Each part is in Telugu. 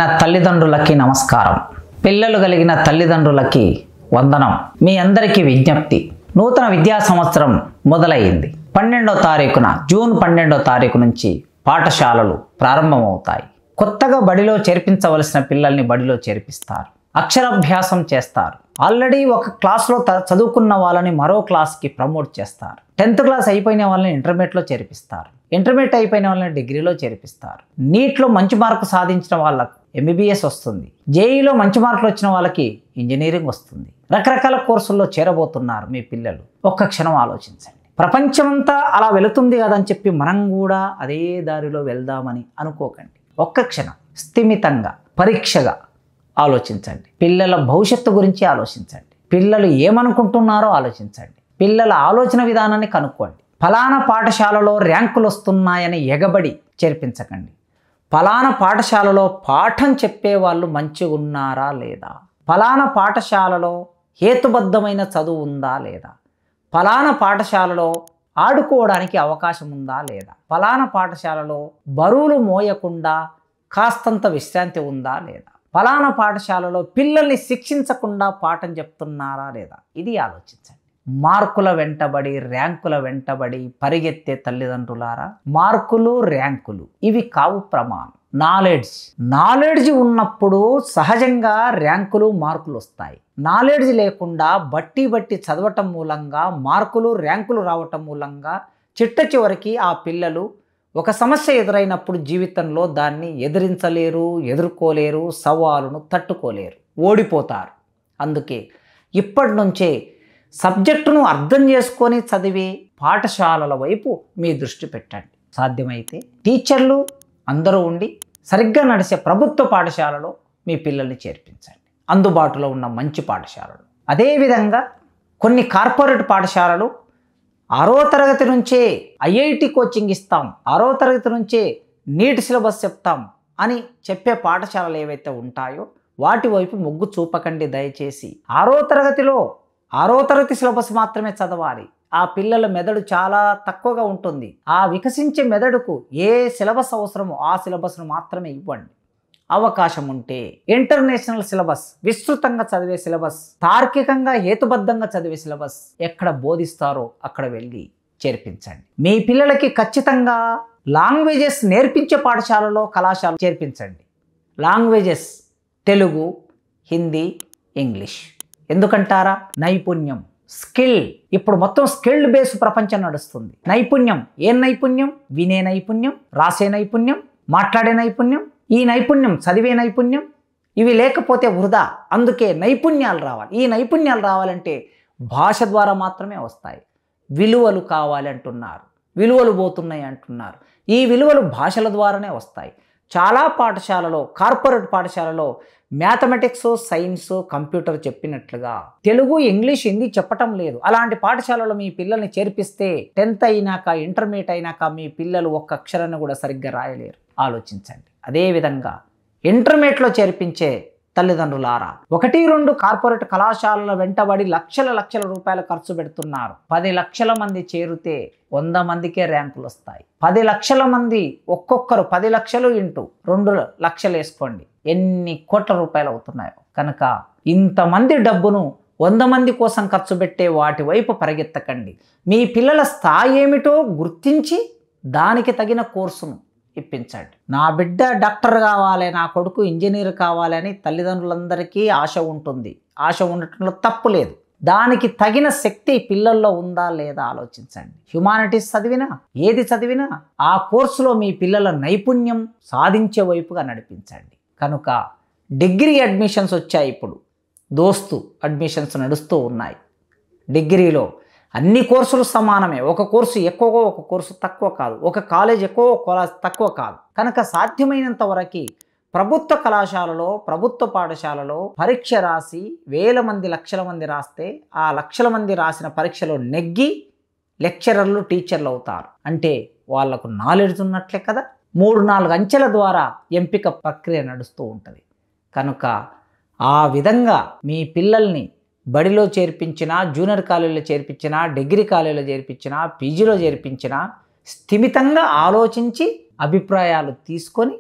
కలిగిన తల్లిదండ్రులకి నమస్కారం. పిల్లలు కలిగిన తల్లిదండ్రులకి వందనం. మీ అందరికీ విజ్ఞప్తి, నూతన విద్యా సంవత్సరం మొదలైంది. 12వ తారీఖున జూన్ 12వ తారీఖు నుంచి పాఠశాలలు ప్రారంభమవుతాయి. కొత్తగా బడిలో చేర్పించవలసిన పిల్లల్ని బడిలో చేర్పిస్తారు, అక్షరాభ్యాసం చేస్తారు. ఆల్రెడీ ఒక క్లాస్లో చదువుకున్న వాళ్ళని మరో క్లాస్కి ప్రమోట్ చేస్తారు. 10th క్లాస్ అయిపోయిన వాళ్ళని ఇంటర్మీడియట్లో చేర్పిస్తారు, ఇంటర్మీడియట్ అయిపోయిన వాళ్ళని డిగ్రీలో చేర్పిస్తారు. నీట్లో మంచి మార్కు సాధించిన వాళ్ళకు ఎంబీబీఎస్ వస్తుంది, జేఈలో మంచి మార్కులు వచ్చిన వాళ్ళకి ఇంజనీరింగ్ వస్తుంది. రకరకాల కోర్సుల్లో చేరబోతున్నారు మీ పిల్లలు. ఒక్క క్షణం ఆలోచించండి. ప్రపంచమంతా అలా వెళుతుంది కదని చెప్పి మనం కూడా అదే దారిలో వెళ్దామని అనుకోకండి. ఒక్క క్షణం స్థిమితంగా పరీక్షగా ఆలోచించండి. పిల్లల భవిష్యత్తు గురించి ఆలోచించండి. పిల్లలు ఏమనుకుంటున్నారో ఆలోచించండి. పిల్లల ఆలోచన విధానాన్ని కనుక్కోండి. ఫలానా పాఠశాలలో ర్యాంకులు వస్తున్నాయని ఎగబడి చేర్పించకండి. ఫలానా పాఠశాలలో పాఠం చెప్పేవాళ్ళు మంచిగా ఉన్నారా లేదా, ఫలానా పాఠశాలలో హేతుబద్ధమైన చదువు ఉందా లేదా, ఫలానా పాఠశాలలో ఆడుకోవడానికి అవకాశం ఉందా లేదా, ఫలానా పాఠశాలలో బరువులు మోయకుండా కాస్తంత విశ్రాంతి ఉందా లేదా, ఫలానా పాఠశాలలో పిల్లల్ని శిక్షించకుండా పాఠం చెప్తున్నారా లేదా, ఇది ఆలోచించండి. మార్కుల వెంటబడి ర్యాంకుల వెంటబడి పరిగెత్తే తల్లిదండ్రులారా, మార్కులు ర్యాంకులు ఇవి కావు ప్రమాణం. నాలెడ్జ్ ఉన్నప్పుడు సహజంగా ర్యాంకులు మార్కులు వస్తాయి. నాలెడ్జ్ లేకుండా బట్టి చదవటం మూలంగా మార్కులు ర్యాంకులు రావటం మూలంగా చిట్ట చివరికి ఆ పిల్లలు ఒక సమస్య ఎదురైనప్పుడు జీవితంలో దాన్ని ఎదిరించలేరు, ఎదుర్కోలేరు, సవాలును తట్టుకోలేరు, ఓడిపోతారు. అందుకే ఇప్పటి నుంచే సబ్జెక్టును అర్థం చేసుకొని చదివే పాఠశాలల వైపు మీ దృష్టి పెట్టండి. సాధ్యమైతే టీచర్లు అందరూ ఉండి సరిగ్గా నడిచే ప్రభుత్వ పాఠశాలలో మీ పిల్లల్ని చేర్పించండి, అందుబాటులో ఉన్న మంచి పాఠశాలలు. అదేవిధంగా కొన్ని కార్పొరేట్ పాఠశాలలు 6వ తరగతి నుంచే ఐఐటి కోచింగ్ ఇస్తాం, 6వ తరగతి నుంచే నీట్ సిలబస్ చెప్తాం అని చెప్పే పాఠశాలలు ఏవైతే ఉంటాయో వాటి వైపు మొగ్గు చూపకండి దయచేసి. 6వ తరగతి సిలబస్ మాత్రమే చదవాలి. ఆ పిల్లల మెదడు చాలా తక్కువగా ఉంటుంది. ఆ వికసించే మెదడుకు ఏ సిలబస్ అవసరమో ఆ సిలబస్ను మాత్రమే ఇవ్వండి. అవకాశం ఉంటే ఇంటర్నేషనల్ సిలబస్, విస్తృతంగా చదివే సిలబస్, తార్కికంగా హేతుబద్ధంగా చదివే సిలబస్ ఎక్కడ బోధిస్తారో అక్కడ వెళ్ళి చేర్పించండి. మీ పిల్లలకి ఖచ్చితంగా లాంగ్వేజెస్ నేర్పించే పాఠశాలలో కళాశాల చేర్పించండి. Languages Telugu, Hindi, English. ఎందుకంటారా? నైపుణ్యం, స్కిల్. ఇప్పుడు మొత్తం స్కిల్డ్ బేస్ ప్రపంచం నడుస్తుంది. నైపుణ్యం, ఏం నైపుణ్యం? వినే నైపుణ్యం, రాసే నైపుణ్యం, మాట్లాడే నైపుణ్యం, ఈ నైపుణ్యం చదివే నైపుణ్యం. ఇవి లేకపోతే వృధా. అందుకే నైపుణ్యాలు రావాలి. ఈ నైపుణ్యాలు రావాలంటే భాష ద్వారా మాత్రమే వస్తాయి. విలువలు కావాలి అంటున్నారు, విలువలు పోతున్నాయి అంటున్నారు. ఈ విలువలు భాషల ద్వారానే వస్తాయి. చాలా పాఠశాలలో, కార్పొరేట్ పాఠశాలలో మ్యాథమెటిక్స్, సైన్స్, కంప్యూటర్ చెప్పినట్లుగా తెలుగు, ఇంగ్లీష్, హిందీ చెప్పటం లేదు. అలాంటి పాఠశాలలో మీ పిల్లల్ని చేర్పిస్తే 10th అయినాక, ఇంటర్మీడియట్ అయినాక మీ పిల్లలు ఒక్క అక్షరాన్ని కూడా సరిగ్గా రాయలేరు. ఆలోచించండి. అదేవిధంగా ఇంటర్మీడియట్లో చేర్పించే తల్లిదండ్రులారా, 1-2 కార్పొరేట్ కళాశాలల వెంటబడి లక్షల రూపాయలు ఖర్చు పెడుతున్నారు. 10 లక్షల మంది చేరితే 100 మందికే ర్యాంకులు వస్తాయి. 10 లక్షల మంది, ఒక్కొక్కరు 10 లక్షలు ఇంటూ 2 లక్షలు వేసుకోండి, ఎన్ని కోట్ల రూపాయలు అవుతున్నాయో. కనుక ఇంతమంది డబ్బును 100 మంది కోసం ఖర్చు పెట్టే వాటి వైపు పరిగెత్తకండి. మీ పిల్లల స్థాయి ఏమిటో గుర్తించి దానికి తగిన కోర్సును ఇప్పించండి. నా బిడ్డ డాక్టర్ కావాలి, నా కొడుకు ఇంజనీర్ కావాలి అని తల్లిదండ్రులందరికీ ఆశ ఉంటుంది. ఆశ ఉండటంలో తప్పు లేదు. దానికి తగిన శక్తి పిల్లల్లో ఉందా లేదా ఆలోచించండి. హ్యుమానిటీస్ చదివినా, ఏది చదివినా ఆ కోర్సులో మీ పిల్లల నైపుణ్యం సాధించే వైపుగా నడిపించండి. కనుక డిగ్రీ అడ్మిషన్స్ వచ్చాయి. ఇప్పుడు దోస్తు అడ్మిషన్స్ నడుస్తూ ఉన్నాయి. డిగ్రీలో అన్ని కోర్సులు సమానమే. ఒక కోర్సు ఎక్కువ, ఒక కోర్సు తక్కువ కాదు. ఒక కాలేజ్ ఎక్కువ, ఒక కాలేజ్ తక్కువ కాదు. కనుక సాధ్యమైనంత వరకు ప్రభుత్వ కళాశాలలో, ప్రభుత్వ పాఠశాలలో పరీక్ష రాసి 1000 మంది, లక్షల మంది రాస్తే ఆ లక్షల మంది రాసిన పరీక్షలో నెగ్గి లెక్చరర్లు, టీచర్లు అవుతారు. అంటే వాళ్లకు నాలెడ్జ్ ఉన్నట్లే కదా. 3-4 అంచెల ద్వారా ఎంపిక ప్రక్రియ నడుస్తూ ఉంటుంది. కనుక ఆ విధంగా మీ పిల్లల్ని బడిలో చేర్పించినా, జూనియర్ కాలేజీలో చేర్పించినా, డిగ్రీ కాలేజీలో చేర్పించినా, పీజీలో చేర్పించినా స్థిమితంగా ఆలోచించి అభిప్రాయాలు తీసుకొని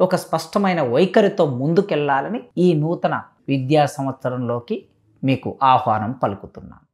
ఒక స్పష్టమైన వైఖరితో ముందుకెళ్లాలని ఈ నూతన విద్యా సంవత్సరంలోకి మీకు ఆహ్వానం పలుకుతున్నాను.